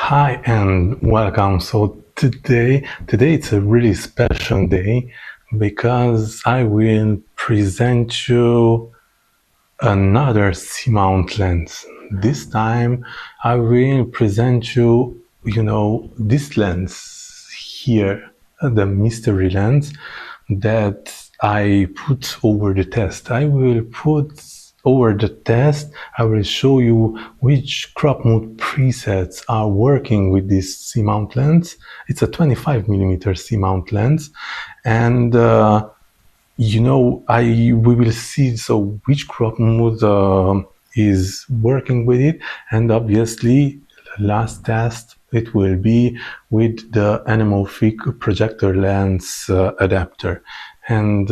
Hi and welcome. So today it's a really special day because I will present you another C-mount lens. This time I will present you, this lens here, the mystery lens that I put over the test. I will show you which crop mode presets are working with this C-mount lens. It's a 25mm C-mount lens, and we will see which crop mode is working with it, and obviously the last test it will be with the anamorphic projector lens adapter. And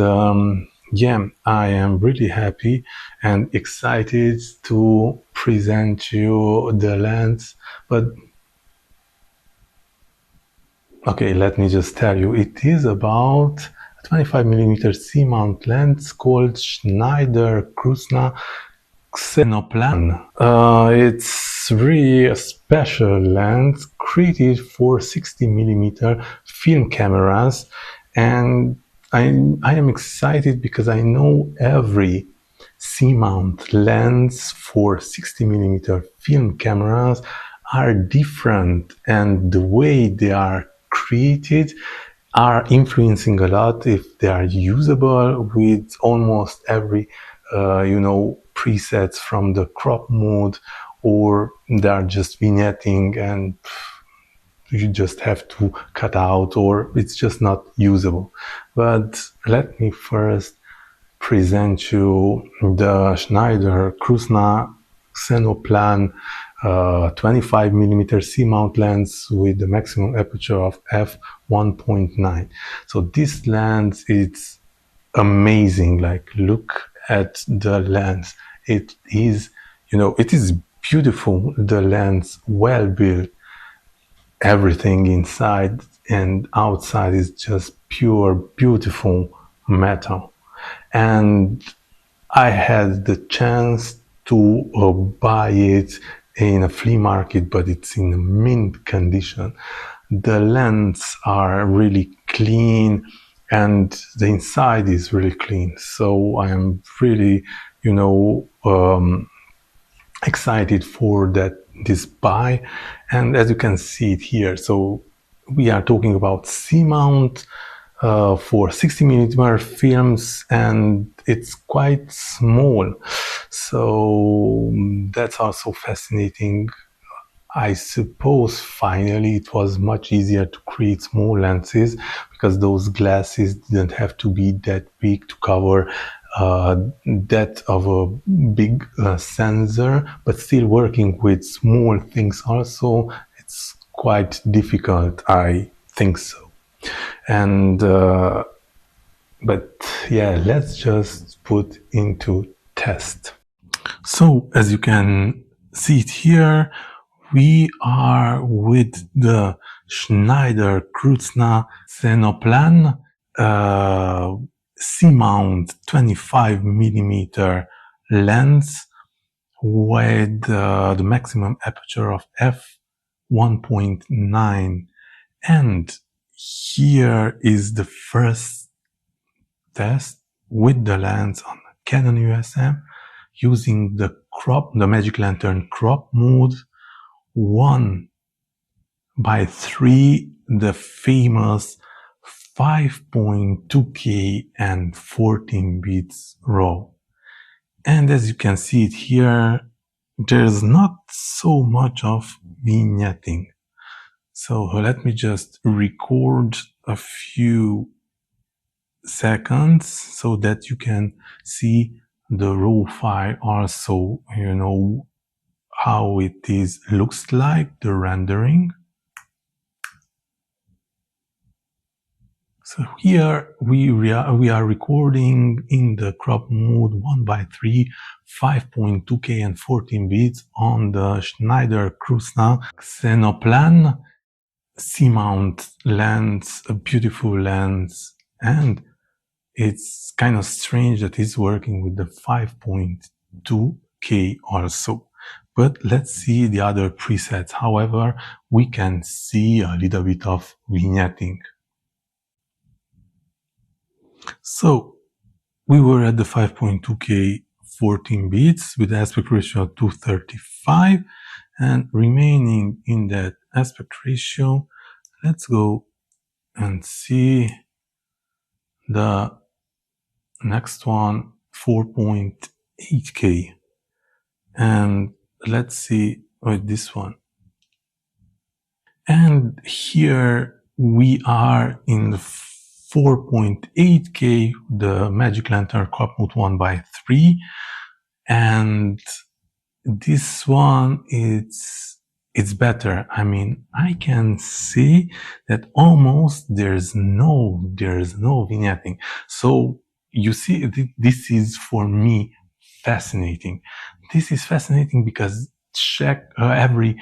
I am really happy and excited to present you the lens. But okay, let me just tell you, it is about a 25mm C-mount lens called Schneider Kreuznach Xenoplan. It's really a special lens created for 60mm film cameras, and I am excited because I know every C-mount lens for 60mm film cameras are different, and the way they are created are influencing a lot if they are usable with almost every presets from the crop mode, or they are just vignetting and you just have to cut out, or it's just not usable. But let me first present you the Schneider Kreuznach Xenoplan 25mm C-mount lens with the maximum aperture of f1.9. So this lens, it's amazing. Like, look at the lens. It is beautiful. The lens, well built. Everything inside and outside is just pure, beautiful metal. And I had the chance to buy it in a flea market, but it's in a mint condition. The lenses are really clean and the inside is really clean. So I am really, excited for this buy. And as you can see it here, so we are talking about C-mount for 60mm films, and it's quite small, so that's also fascinating. I suppose finally it was much easier to create small lenses because those glasses didn't have to be that big to cover that of a big sensor, but still working with small things also, it's quite difficult, I think so. And but yeah, let's just put into test. So as you can see it here, we are with the Schneider Kreuznach Xenoplan C-mount 25mm lens with the maximum aperture of f1.9, and here is the first test with the lens on Canon Eos using the magic lantern crop mode 1:3, the famous 5.2K and 14 bits RAW. And as you can see it here, there's not so much of vignetting. So let me just record a few seconds so that you can see the raw file also, how it looks like, the rendering. So here we are recording in the crop mode 1:3, 5.2K and 14 bits on the Schneider Kreuznach Xenoplan C-mount lens, a beautiful lens, and it's kind of strange that it's working with the 5.2K also. But let's see the other presets. However, we can see a little bit of vignetting. So we were at the 5.2K 14 bits with aspect ratio of 235, and remaining in that aspect ratio, let's go and see the next one, 4.8K, and let's see with this one. And here we are in the 4.8K, the Magic Lantern crop mode 1/3, and this one it's better. I mean, I can see that almost there's no vignetting. So you see, this is for me fascinating. This is fascinating because every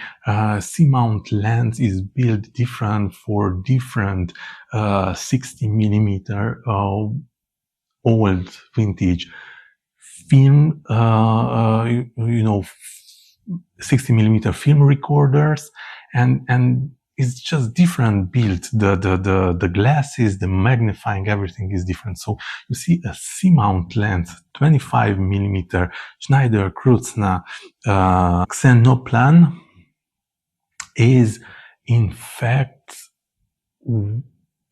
C-mount lens is built different for different 60mm old vintage film, 60mm film recorders, and it's just different built. The glasses, the magnifying, everything is different. So you see a C-mount lens, 25mm Schneider Kreuznach Xenoplan is in fact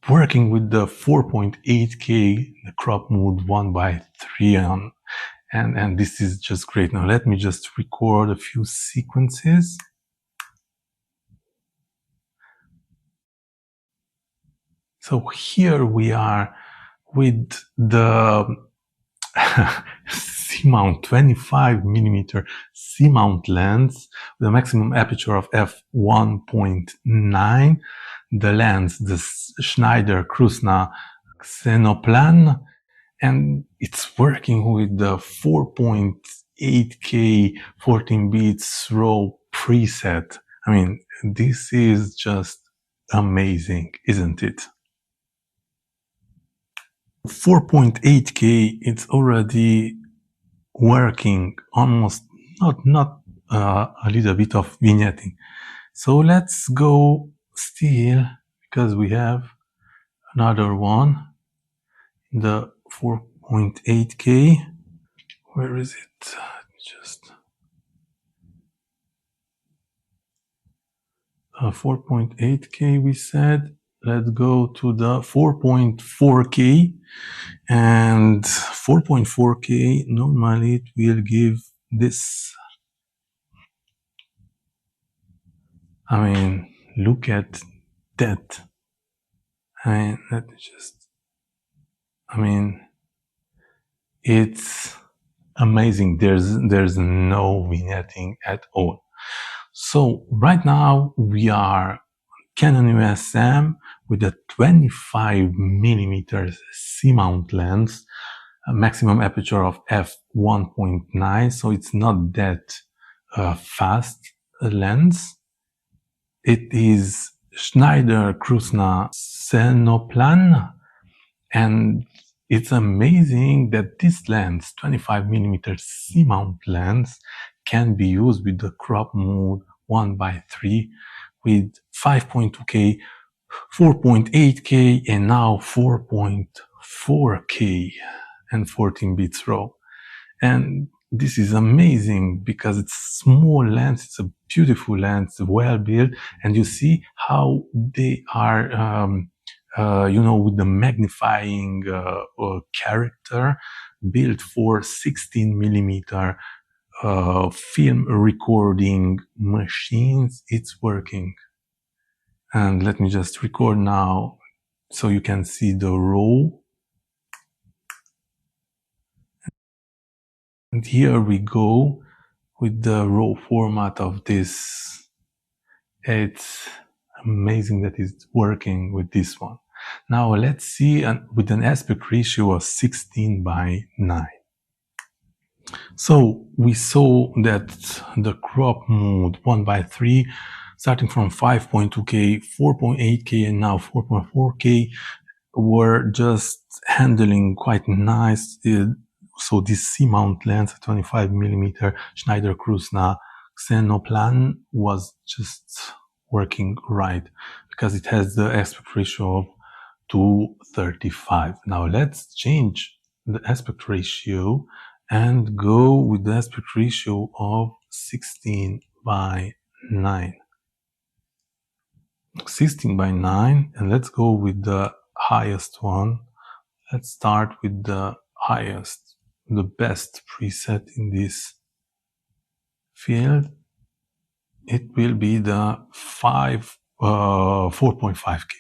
working with the 4.8K, the crop mode 1/3 on. And this is just great. Now let me just record a few sequences. So here we are with the C-mount 25mm C-mount lens with a maximum aperture of f1.9. The lens, the Schneider Kreuznach Xenoplan, and it's working with the 4.8K 14 bits raw preset. I mean, this is just amazing, isn't it? 4.8K, it's already working almost, not a little bit of vignetting. So let's go still, because we have another one, the 4.8K. Where is it? Just 4.8K we said. Let's go to the 4.4K, and 4.4K normally it will give this. I mean, look at that. I mean, it's amazing. There's no vignetting at all. So right now we are Canon Eos with a 25mm C-mount lens, a maximum aperture of f1.9, so it's not that fast a lens. It is Schneider Kreuznach Xenoplan, and it's amazing that this lens, 25mm C-mount lens, can be used with the crop mode 1/3 with 5.2K, 4.8K, and now 4.4K and 14 bits raw. And this is amazing because it's a small lens, it's a beautiful lens, well built, and you see how they are, with the magnifying character built for 16mm film recording machines. It's working. And let me just record now so you can see the raw. And here we go with the raw format of this. It's amazing that it's working with this one. Now let's see with an aspect ratio of 16:9. So we saw that the crop mode 1/3, starting from 5.2K, 4.8K, and now 4.4K, were just handling quite nice. So this C-mount lens, 25mm Schneider Kreuznach Xenoplan was just working right because it has the aspect ratio of 235. Now let's change the aspect ratio and go with the aspect ratio of 16:9. 16:9, and let's go with the highest one. Let's start with the highest, the best preset in this field. It will be the 4.5K.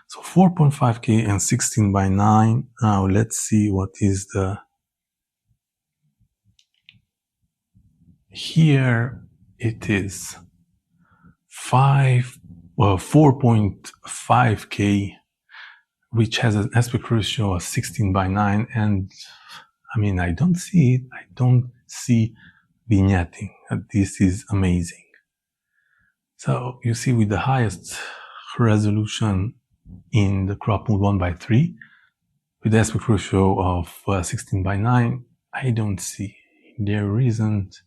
So 4.5K and 16:9. Now let's see what is the... Here it is 4.5K, which has an aspect ratio of 16:9, and I mean, I don't see it. I don't see vignetting. This is amazing. So you see, with the highest resolution in the crop mode 1:3, with the aspect ratio of 16:9, I don't see. There isn't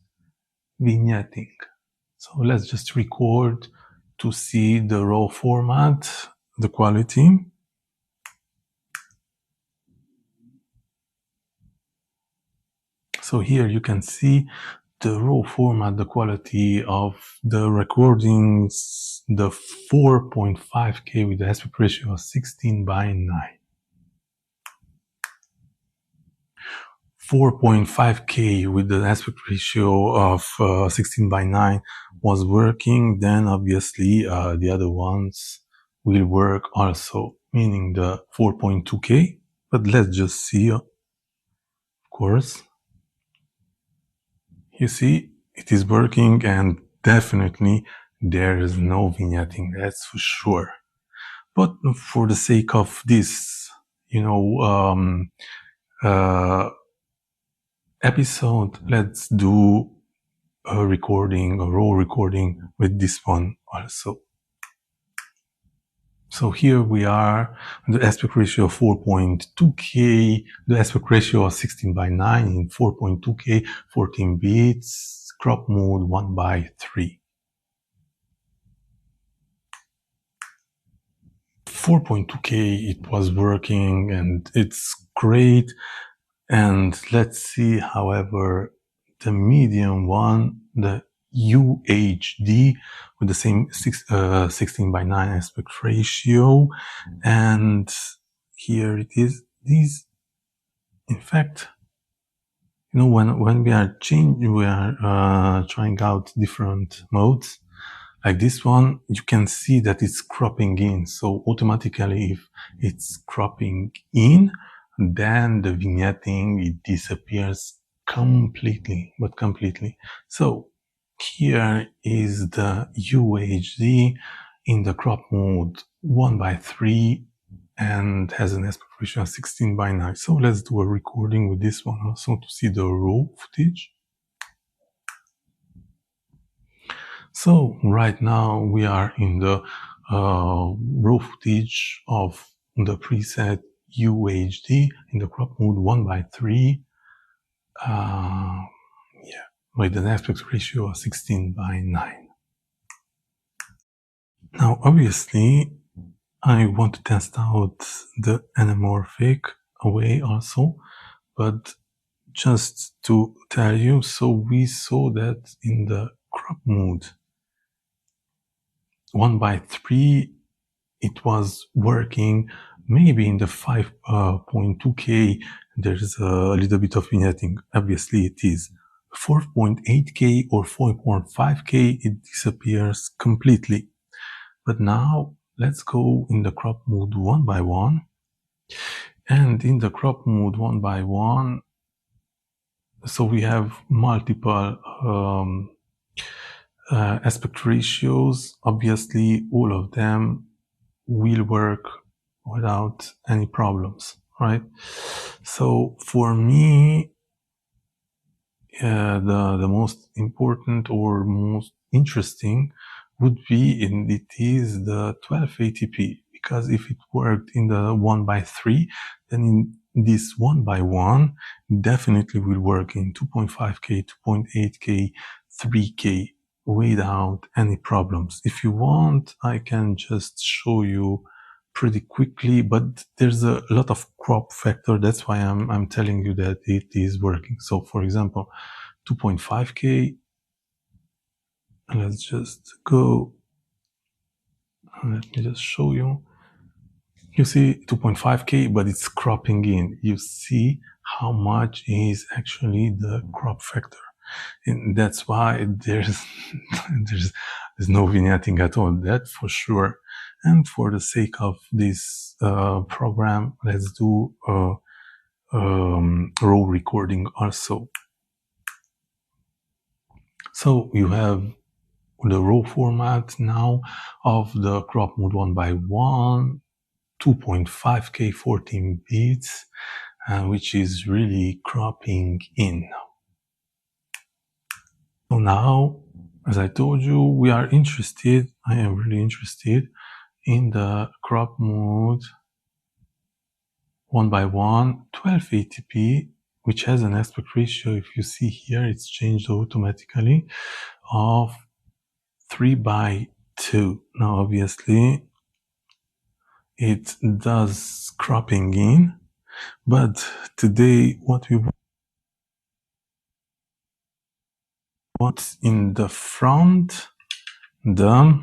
vignetting. So let's just record to see the raw format, the quality. So here you can see the raw format, the quality of the recordings, the 4.5K with the aspect ratio of 16:9. 4.5K with the aspect ratio of 16:9 was working, then obviously the other ones will work also, meaning the 4.2K. But let's just see, of course. You see, it is working, and definitely there is no vignetting, that's for sure. But for the sake of this, episode, let's do a recording, a raw recording with this one also. So here we are, the aspect ratio of 4.2K, the aspect ratio of 16:9 in 4.2K, 14 bits, crop mode 1:3. 4.2K, it was working and it's great. And let's see, however, the medium one, the UHD, with the same 16:9 aspect ratio, and here it is. These, in fact, when we are trying out different modes, like this one, you can see that it's cropping in. So automatically, if it's cropping in, then the vignetting, it disappears completely, but completely. So here is the UHD in the crop mode 1:3 and has an aspect ratio of 16:9. So let's do a recording with this one also to see the raw footage. So right now we are in the raw footage of the preset UHD in the crop mode 1:3. With an aspect ratio of 16:9. Now, obviously, I want to test out the anamorphic way also, but just to tell you, so we saw that in the crop mode 1:3, it was working. Maybe in the 5.2K, there's a little bit of vignetting. Obviously, it is. 4.8K or 4.5K, it disappears completely. But now let's go in the crop mode 1:1. And in the crop mode 1:1, so we have multiple aspect ratios. Obviously, all of them will work without any problems, right? So for me, the most important or most interesting would be, and it is the 1280p, because if it worked in the 1:3, then in this 1:1 definitely will work in 2.5K, 2.8K, 3K without any problems. If you want, I can just show you pretty quickly, but there's a lot of crop factor. That's why I'm telling you that it is working. So for example, 2.5K, let's just go, let me just show you. You see 2.5K, but it's cropping in. You see how much is actually the crop factor. And that's why there's no vignetting at all, that for sure. And for the sake of this program, let's do raw recording also. So you have the raw format now of the crop mode 1:1, 2.5K 14 bits, which is really cropping in. So now, as I told you, we are interested, I am really interested in the crop mode 1:1 1280p, which has an aspect ratio, if you see here, it's changed automatically, of 3:2. Now obviously it does cropping in, but today what we want in the front, the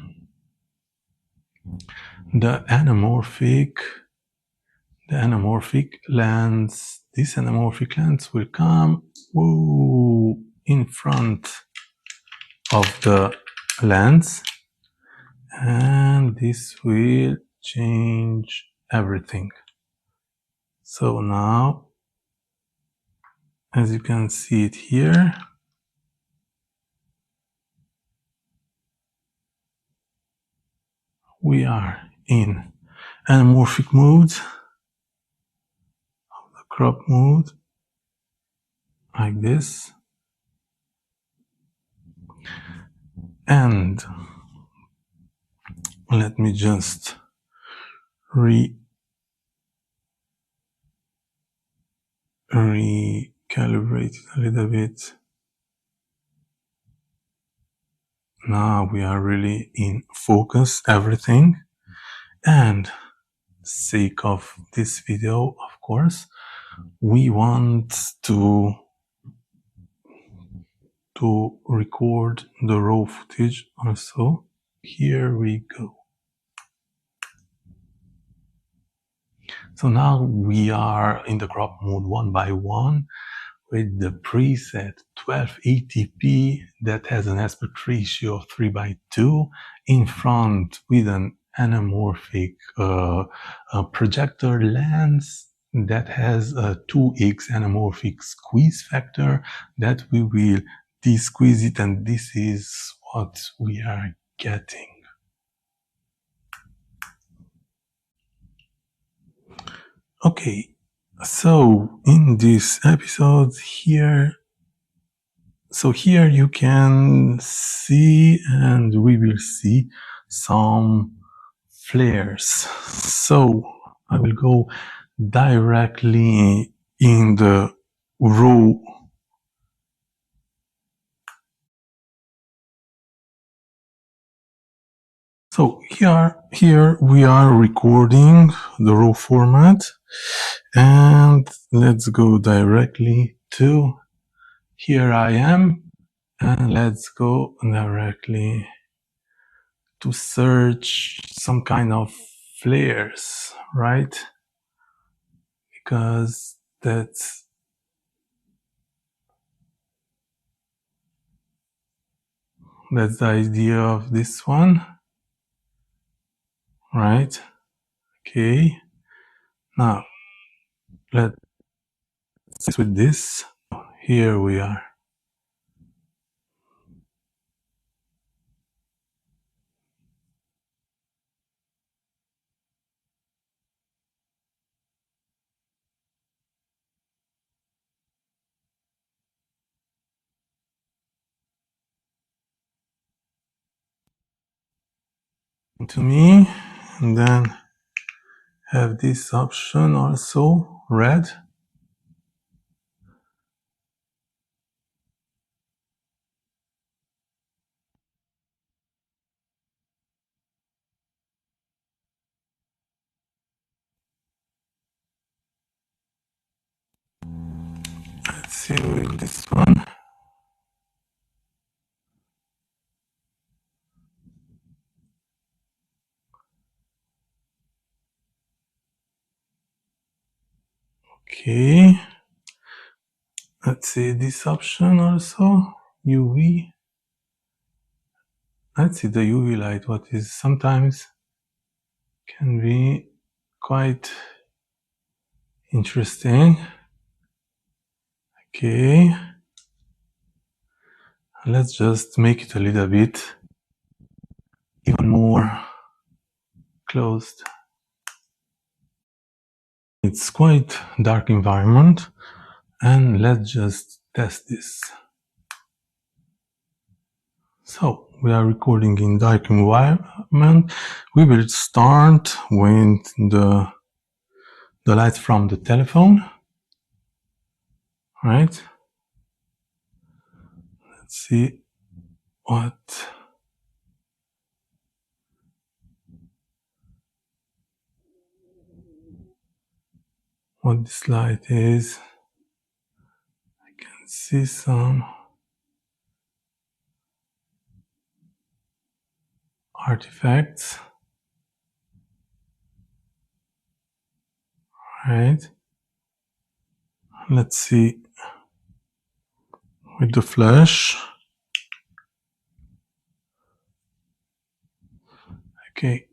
anamorphic lens. This anamorphic lens will come in front of the lens, and this will change everything. So now, as you can see it here, we are in anamorphic mode, the crop mode, like this. And let me just recalibrate it a little bit. Now we are really in focus, everything. And sake of this video, of course, we want to record the raw footage also. Here we go. So now we are in the crop mode 1:1 with the preset 1280p that has an aspect ratio of 3:2 in front with an anamorphic projector lens that has a 2x anamorphic squeeze factor that we will de-squeeze it, and this is what we are getting. Okay, so in this episode here, here you can see, and we will see some flares. So I will go directly in the raw So here we are recording the raw format, and let's go directly to here I am, and let's go directly to search some kind of flares, right? Because that's the idea of this one, right? Okay, now let's with this. Here we are. To me, and then have this option also, red. see with this one. Okay, let's see this option also, UV. Let's see the UV light, what is sometimes can be quite interesting. Okay, let's just make it a little bit even more closed. It's quite dark environment, and let's just test this. So we are recording in dark environment. We will start with the lights from the telephone, right? Let's see what this light is. I can see some artifacts, right? Let's see with the flash. Okay.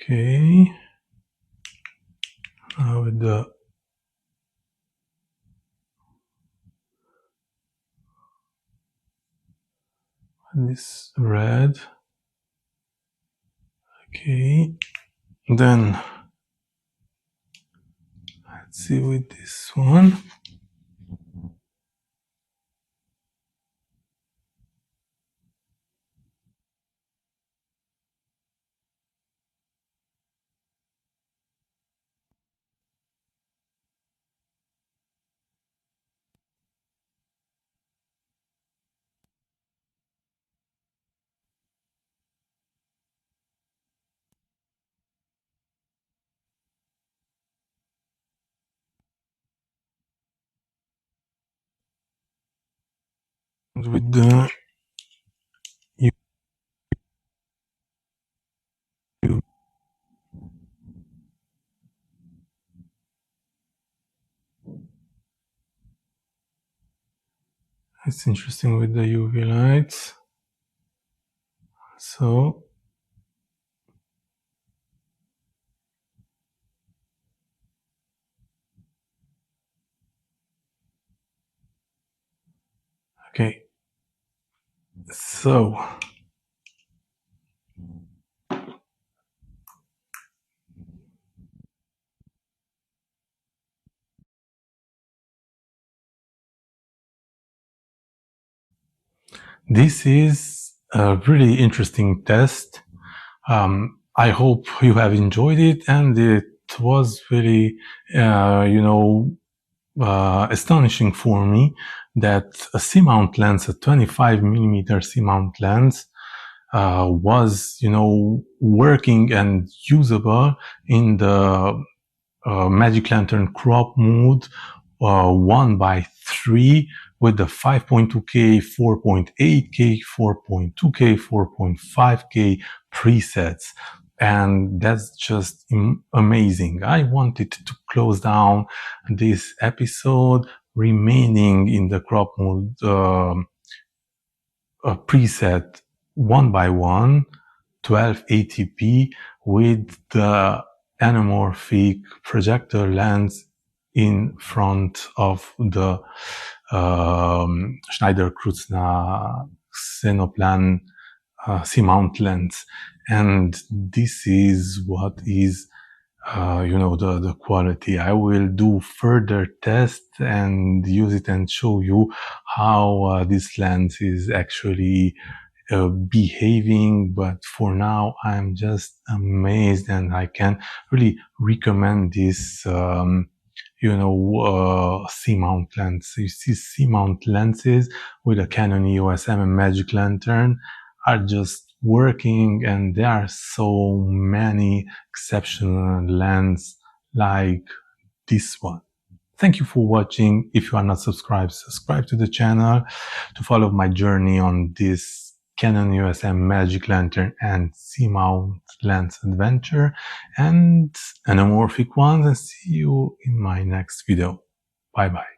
Okay. Now with this red. Okay. Then let's see with this one. With the it's interesting with the UV lights. So okay. So this is a really interesting test. I hope you have enjoyed it, and it was really, astonishing for me that a C-mount lens, a 25mm C-mount lens, was, working and usable in the Magic Lantern crop mode 1:3 with the 5.2K, 4.8K, 4.2K, 4.5K presets. And that's just amazing. I wanted to close down this episode remaining in the crop mode preset 1:1, 1280p with the anamorphic projector lens in front of the Schneider Kreuznach Xenoplan C-mount lens. And this is what is the quality. I will do further tests and use it and show you how this lens is actually behaving, but for now I'm just amazed, and I can really recommend this C-mount lens. You see, C-mount lenses with a Canon Eos M Magic Lantern are just working, and there are so many exceptional lenses like this one. Thank you for watching. If you are not subscribed, subscribe to the channel to follow my journey on this Canon EOS M Magic Lantern and C-mount lens adventure and anamorphic ones, and see you in my next video. Bye bye.